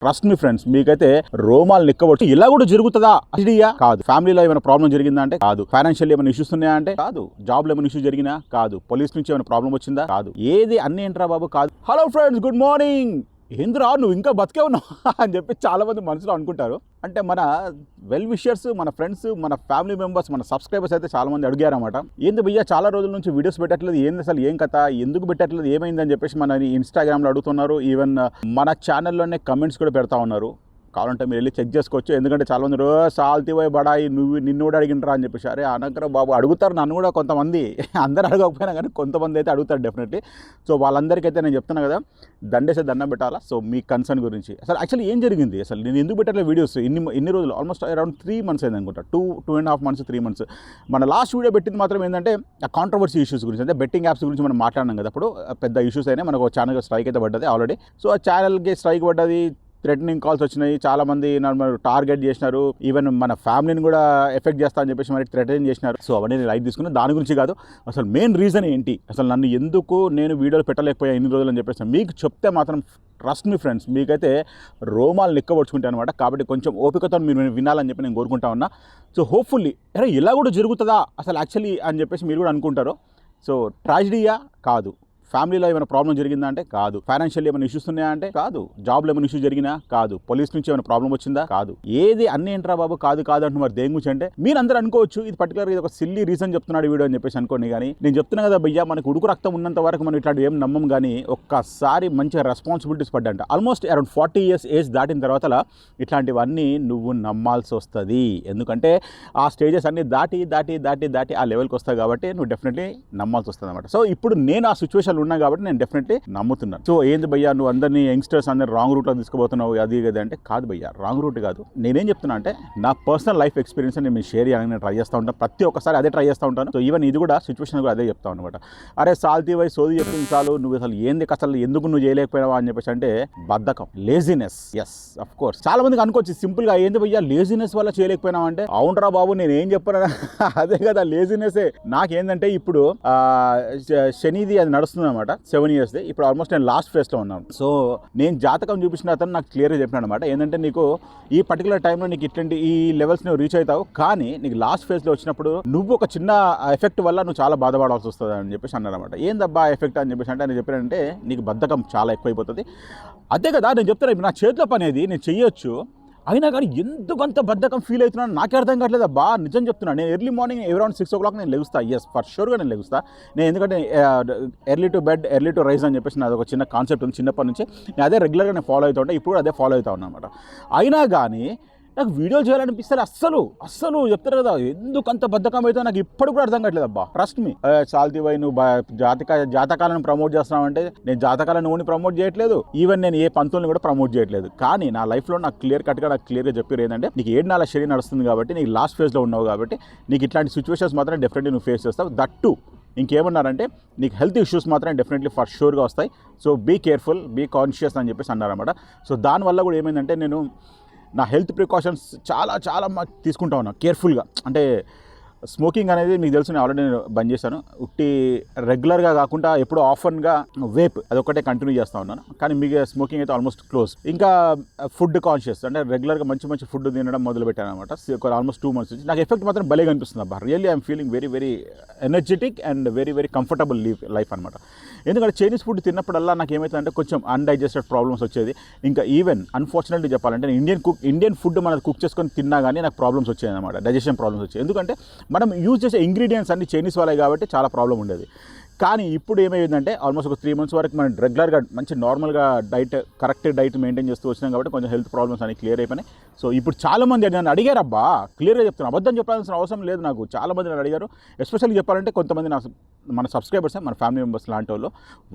Trust me friends, మీకైతే రోమాలు నిక్కవచ్చు. ఇలా కూడా జరుగుతుందా? ఐడియా కాదు. ఫ్యామిలీలో ఏమైనా ప్రాబ్లం జరిగిందా అంటే కాదు. ఫైనాన్షియల్ ఏమైనా ఇష్యూస్ ఉన్నాయా అంటే కాదు. జాబ్ లో ఏమైనా ఇష్యూస్ జరిగినా కాదు. పోలీస్ నుంచి ఏమైనా ప్రాబ్లం వచ్చిందా కాదు. ఏది అన్ని ఏంట్రా బాబు కాదు. Hello friends, good morning. ఏంద్రా నువ్వు ఇంకా బతికే ఉన్నావు అని చెప్పి చాలా మంది మనసులో అనుకుంటారు. అంటే మన వెల్ విషర్స్, మన ఫ్రెండ్స్, మన ఫ్యామిలీ మెంబర్స్, మన సబ్స్క్రైబర్స్ అయితే చాలా మంది అడిగారన్నమాట. ఏంది భయ్యా చాలా రోజుల నుంచి వీడియోస్ పెట్టట్లేదు, ఏంది అసలు ఏం కథ, ఎందుకు పెట్టట్లేదు, ఏమైందని చెప్పేసి మన ఇన్స్టాగ్రామ్లో అడుగుతున్నారు. ఈవెన్ మన ఛానల్లోనే కమెంట్స్ కూడా పెడతా ఉన్నారు. కావాలంటే మీరు వెళ్ళి చెక్ చేసుకోవచ్చు. ఎందుకంటే చాలా మంది సాల్తీ పోయి బడాయి నిన్ను కూడా అడిగినరా అని చెప్పేసి. అరే అనకరా బాబు, అడుగుతారు నన్ను కూడా కొంతమంది. అందరు అడగకపోయినా కానీ కొంతమంది అయితే అడుగుతారు డెఫినెట్లీ. సో వాళ్ళందరికైతే నేను చెప్తున్నా కదా, దండేసే దండం పెట్టాలా. సో మీ కన్సర్న్ గురించి అసలు యాక్చువల్లీ ఏం జరిగింది, అసలు నేను ఎందుకు పెట్టలే వీడియోస్ ఇన్ని రోజులు, ఆల్మోస్ట్ అరౌండ్ 3 months అయింది అనుకుంటా. 2.5 months 3 months. మన లాస్ట్ వీడియో పెట్టింది మాత్రం ఏంటంటే ఆ కాంట్రవర్సీ ఇష్యూస్ గురించి, అంటే బెట్టింగ్ యాప్స్ గురించి మనం మాట్లాడినాం కదా. అప్పుడు పెద్ద ఇష్యూస్ అయినా మనకు ఛానల్కి స్ట్రైక్ అయితే పడ్డది ఆల్రెడీ. సో ఆ ఛానల్కి స్ట్రైక్ పడ్డది, థ్రెటనింగ్ కాల్స్ వచ్చినాయి, చాలామంది నన్ను టార్గెట్ చేసినారు, ఈవెన్ మన ఫ్యామిలీని కూడా ఎఫెక్ట్ చేస్తా అని చెప్పేసి మరి థ్రెటన్ చేసినారు. సో అవన్నీ నేను లైట్ తీసుకున్నాను. దాని గురించి కాదు, అసలు మెయిన్ రీజన్ ఏంటి, అసలు నన్ను ఎందుకు నేను వీడియోలు పెట్టలేకపోయా ఇన్ని రోజులు అని చెప్పేసి మీకు చెప్తే మాత్రం ట్రస్ట్ మీ ఫ్రెండ్స్, మీకైతే రోమాలు నిక్కబడుచుకుంటాను అనమాట. కాబట్టి కొంచెం ఓపికతో మీరు వినాలని చెప్పి నేను కోరుకుంటా ఉన్నా. సో హోప్ఫుల్లీ అరే ఇలా కూడా జరుగుతుందా అసలు యాక్చువల్లీ అని చెప్పేసి మీరు కూడా అనుకుంటారు. సో ట్రాజిడీయా కాదు. ఫ్యామిలీలో ఏమైనా ప్రాబ్లం జరిగిందా అంటే కాదు. ఫైనాన్షియల్ ఏమైనా ఇష్యూస్ ఉన్నాయా అంటే కాదు. జాబ్లో ఏమైనా ఇష్యూస్ జరిగినా కాదు. పోలీస్ నుంచి ఏమైనా ప్రాబ్లం వచ్చిందా కాదు. ఏది అన్ని ఏంట్రా బాబు కాదు అంటున్నారు. మరి దేని గురించి అంటే మీరు అందరూ అనుకోవచ్చు ఇది పర్టికులర్గా ఇది ఒక సిల్లీ రీజన్ చెప్తున్నాడు వీడియో అని చెప్పేసి అనుకోండి. కానీ నేను చెప్తున్నా కదా భయ్యా, మనకు ఉడుకు రక్తం ఉన్నంత వరకు మనం ఇట్లాంటి ఏం నమ్మం. కానీ ఒక్కసారి మంచిగా రెస్పాన్సిబిలిటీస్ పడ్డంట. ఆల్మోస్ట్ అరౌండ్ 40 years ఏజ్ దాటిన తర్వాత ఇట్లాంటివన్నీ నువ్వు నమ్మాల్సి వస్తుంది. ఎందుకంటే ఆ స్టేజెస్ అన్ని దాటి ఆ లెవెల్కి వస్తాయి కాబట్టి నువ్వు డెఫినెట్లీ నమ్మాల్సి వస్తుంది అనమాట. సో ఇప్పుడు నేను ఆ సిచ్యువేషన్ ఉన్నా కాబట్టి నేను డెఫినెట్లీ నమ్ముతున్నాను. సో ఏంది భయ్యా నువ్వు అందరినీ యంగ్స్టర్స్ అందరినీ రాంగ్ రూట్లో తీసుకుపోతున్నావు అది కదా అంటే కాదు భయ్యా, రాంగ్ రూట్ కాదు. నేనేం చెప్తున్నా అంటే నా పర్సనల్ లైఫ్ ఎక్స్పీరియన్స్ నేను మీ షేర్ చేయాలని నేను ట్రై చేస్తూ ఉంటాను. ప్రతి ఒక్కసారి అదే ట్రై చేస్తూ ఉంటాను. సో ఈవెన్ ఇది కూడా సిచ్యువేషన్ కూడా అదే చెప్తాను అనమాట. అరే సాల్తీ వై సోది చెప్పింది చాలు, నువ్వు అసలు ఏంది అసలు ఎందుకు నువ్వు చేయలేకపోయినావా అని చెప్పేసి అంటే బద్ధకం, లేజినెస్. ఎస్ అఫ్ కోర్స్ చాలా మందికి అనుకోవచ్చు సింపుల్గా, ఏంది భయ్యా లేజినెస్ వల్ల చేయలేకపోయినావా అంటే అవునరా బాబు నేను ఏం చెప్పాను అదే కదా లేజినెస్సే. నాకేందంటే ఇప్పుడు శనిది అది నడుస్తుంది అనమాట, 7 years. ఇప్పుడు ఆల్మోస్ట్ నేను లాస్ట్ ఫేజ్లో ఉన్నాను. సో నేను జాతకం చూపించిన అతను నాకు క్లియర్గా చెప్పినాడు అనమాట. ఏంటంటే నీకు ఈ పర్టికులర్ టైంలో నీకు ఇట్లాంటి ఈ లెవెల్స్ నువ్వు రీచ్ అవుతావు, కానీ నీకు లాస్ట్ ఫేజ్లో వచ్చినప్పుడు నువ్వు ఒక చిన్న ఎఫెక్ట్ వల్ల నువ్వు చాలా బాధపడాల్సి వస్తుంది అని చెప్పేసి అన్నారు అనమాట. ఏందబ్బా ఎఫెక్ట్ అని చెప్పేసి అంటే నేను చెప్పానంటే నీకు బద్ధకం చాలా ఎక్కువైపోతుంది. అదే కదా నేను చెప్తాను, ఇప్పుడు నా చేతిలో పని అనేది నేను చెయ్యొచ్చు, అయినా కానీ ఎందుకంత బద్ధకం ఫీల్ అవుతున్నాను నాకే అర్థం కావట్లేదు అబ్బా. నిజం చెప్తున్నాను. నేను ఎర్లీ మార్నింగ్ అరౌండ్ 6 o'clock నేను లెగుస్తా. ఎస్ ఫర్ షూర్గా నేను లెగుస్తా. నేను ఎందుకంటే early to bed early to rise అని చెప్పేసి నాది ఒక చిన్న కాన్సెప్ట్ ఉంది చిన్నప్పటి నుంచి. నేను అదే రెగ్యులర్గా నేను ఫాలో అవుతూ ఉంటాను. ఇప్పుడు అదే ఫాలో అవుతా ఉన్నాను అనమాట. అయినా కానీ నాకు వీడియోలు చేయాలనిపిస్తారు. అస్సలు చెప్తారు కదా ఎందుకంత బద్ధకం అయితే నాకు ఇప్పుడు కూడా అర్థం కావట్లేదు అబ్బా. Trust me. సాల్తీ వై నువ్వు జాతకాలను ప్రమోట్ చేస్తున్నావు అంటే నేను జాతకాలను ఓని ప్రమోట్ చేయట్లేదు, ఈవెన్ నేను ఏ పంతుల్ని కూడా ప్రమోట్ చేయట్లేదు. కానీ నా లైఫ్లో నాకు క్లియర్గా చెప్పారు ఏంటంటే నీకు 7 నెలల శరీరం నడుస్తుంది కాబట్టి, నీకు లాస్ట్ ఫేజ్లో ఉన్నావు కాబట్టి నీకు ఇట్లాంటి సిచ్యువేషన్స్ మాత్రం డెఫినెట్లీ నువ్వు ఫేస్ చేస్తావు. దట్టు ఇంకేమన్నారంటే నీకు హెల్త్ ఇష్యూస్ మాత్రం డెఫినెట్లీ ఫర్ షూర్గా వస్తాయి. So be careful, be conscious అని చెప్పేసి అన్నారన్నమాట. సో దానివల్ల కూడా ఏమైందంటే నేను నా హెల్త్ ప్రికాషన్స్ చాలా తీసుకుంటా ఉన్నా కేర్ఫుల్గా. అంటే స్మోకింగ్ అనేది మీకు తెలుసు, నేను ఆల్రెడీ బంద్ చేశాను. ఉట్టి రెగ్యులర్గా కాకుండా ఎప్పుడో ఆఫన్గా వేప్ అదొక్కటే కంటిన్యూ చేస్తూ ఉన్నాను. కానీ మీకు స్మోకింగ్ అయితే ఆల్మోస్ట్ క్లోజ్. ఇంకా ఫుడ్ కాన్షియస్, అంటే రెగ్యులర్గా మంచి ఫుడ్ తినడం మొదలుపెట్టాను అనమాట. ఆల్మోస్ట్ 2 months నుంచి నాకు ఎఫెక్ట్ మాత్రం భలేగా అనిపిస్తుంది అబ్బా. Really I'm feeling very energetic and very comfortable life అనమాట. ఎందుకంటే చైనీస్ ఫుడ్ తిన్నప్పుడల్లా నాకు ఏమవుతుందంటే కొంచెం అన్డైజెస్టెడ్ ప్రాబ్లమ్స్ వచ్చేది. ఇంకా ఈవెన్ అన్ఫార్చునేట్లీ చెప్పాలంటే ఇండియన్ ఫుడ్ మనం కుక్ చేసుకొని తిన్నా కానీ నాకు ప్రాబ్లమ్స్ వచ్చాయి అనమాట, డైజెషన్ ప్రాబ్లమ్స్ వచ్చాయి. ఎందుకంటే మనం యూజ్ చేసే ఇంగ్రీడియంట్స్ అన్ని చైనీస్ వాళ్ళే కాబట్టి చాలా ప్రాబ్లం ఉండేది. కానీ ఇప్పుడు ఏమైందంటే ఆల్మోస్ట్ ఒక 3 months వరకు మనం రెగ్యులర్గా మంచి నార్మల్గా కరెక్ట్ డైట్ మెయింటైన్ చేస్తూ వచ్చినాం కాబట్టి కొంచెం హెల్త్ ప్రాబ్లమ్స్ అన్ని క్లియర్ అయిపోయినాయి. సో ఇప్పుడు చాలామంది నన్ను అడిగారు అబ్బా, క్లియర్గా చెప్తున్నాను, అబద్ధం చెప్పాల్సిన అవసరం లేదు నాకు. చాలామంది నన్ను అడిగారు, ఎస్పెషల్లీ చెప్పాలంటే కొంతమంది మన సబ్స్క్రైబర్స్, మన ఫ్యామిలీ మెంబర్స్ లాంటి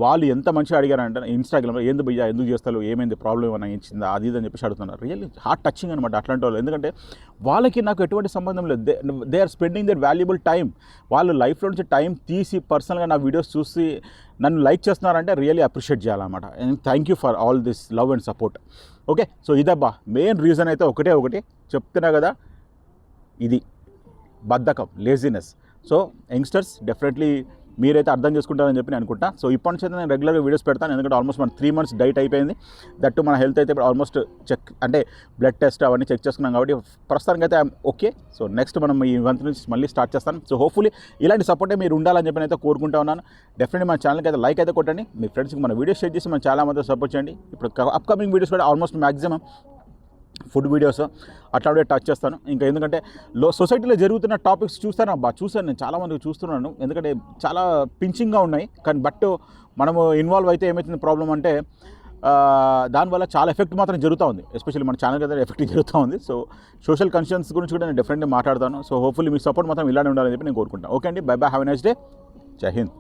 వాళ్ళు ఎంత మంచిగా అడిగారంటే ఇన్స్టాగ్రామ్లో ఏంది భయ్యా ఎందుకు చేస్తారు, ఏమైంది ప్రాబ్లం ఏమైనా ఇచ్చిందా అది అని చెప్పేసి అడుగుతున్నారు. రియల్లీ హార్ట్ టచింగ్ అనమాట అట్లాంటి వాళ్ళు. ఎందుకంటే వాళ్ళకి నాకు ఎటువంటి సంబంధం లేదు. They are spending their valuable time. వాళ్ళు లైఫ్లో నుంచి టైం తీసి పర్సనల్గా నా వీడియోస్ చూసి నన్ను లైక్ చేస్తున్నారంటే రియల్లీ అప్రిషియేట్ చేయాలన్నమాట. And thank you for all this love and support. Okay, so ఇదబ్బా మెయిన్ రీజన్ అయితే ఒకటి చెప్తున్నా కదా, ఇది బద్ధకం, లేజినెస్. సో యంగ్స్టర్స్ డెఫినెట్లీ మీరైతే అర్థం చేసుకుంటారని చెప్పి నేను అనుకుంటా. సో ఇప్పటి నుంచి అయితే నేను రెగ్యులర్గా వీడియోస్ పెడతాను, ఎందుకంటే ఆల్మోస్ట్ మన 3 months డైట్ అయిపోయింది. దట్టు మన హెల్త్ అయితే ఇప్పుడు ఆల్మోస్ట్ చెక్ అంటే బ్లడ్ టెస్ట్ అవన్నీ చెక్ చేసుకున్నాం కాబట్టి ప్రస్తుతానికి అయితే ఓకే. సో నెక్స్ట్ మనం ఈ మంత్ నుంచి మళ్ళీ స్టార్ట్ చేస్తాను. సో హోప్ఫుల్లీ ఇలాంటి సపోర్టే మీరు ఉండాలని చెప్పి అయితే కోరుకుంటా ఉన్నాను. డెఫినెట్లీ మన ఛానల్కి అయితే లైక్ అయితే కొట్టండి, మీ ఫ్రెండ్స్కి మన వీడియోస్ షేర్ చేసి మన చాలా మంది సపోర్ట్ చేయండి. ఇప్పుడు అప్కమింగ్ వీడియోస్ కూడా ఆల్మోస్ట్ మ్యాక్సిమం ఫుడ్ వీడియోస్ అట్లాంటివి టచ్ చేస్తాను. ఇంకా ఎందుకంటే సొసైటీలో జరుగుతున్న టాపిక్స్ చూస్తాను నేను చాలామందికి చూస్తున్నాను, ఎందుకంటే చాలా పించింగ్గా ఉన్నాయి. కానీ బట్ మనము ఇన్వాల్వ్ అయితే ఏమవుతుంది ప్రాబ్లం అంటే దానివల్ల చాలా ఎఫెక్ట్ మాత్రం జరుగుతూ ఉంది, ఎస్పెషల్లీ మన ఛానల్ కదా ఎఫెక్ట్ జరుగుతూ ఉంది. సో సోషల్ కన్షియన్స్ గురించి కూడా నేను డెఫినెట్గా మాట్లాడతాను. సో హోప్ఫుల్లీ మీ సపోర్ట్ మాత్రం ఇలానే ఉండాలని చెప్పి నేను కోరుకుంటాను. ఓకే అండి, by by, have a nice day, జై హింద్.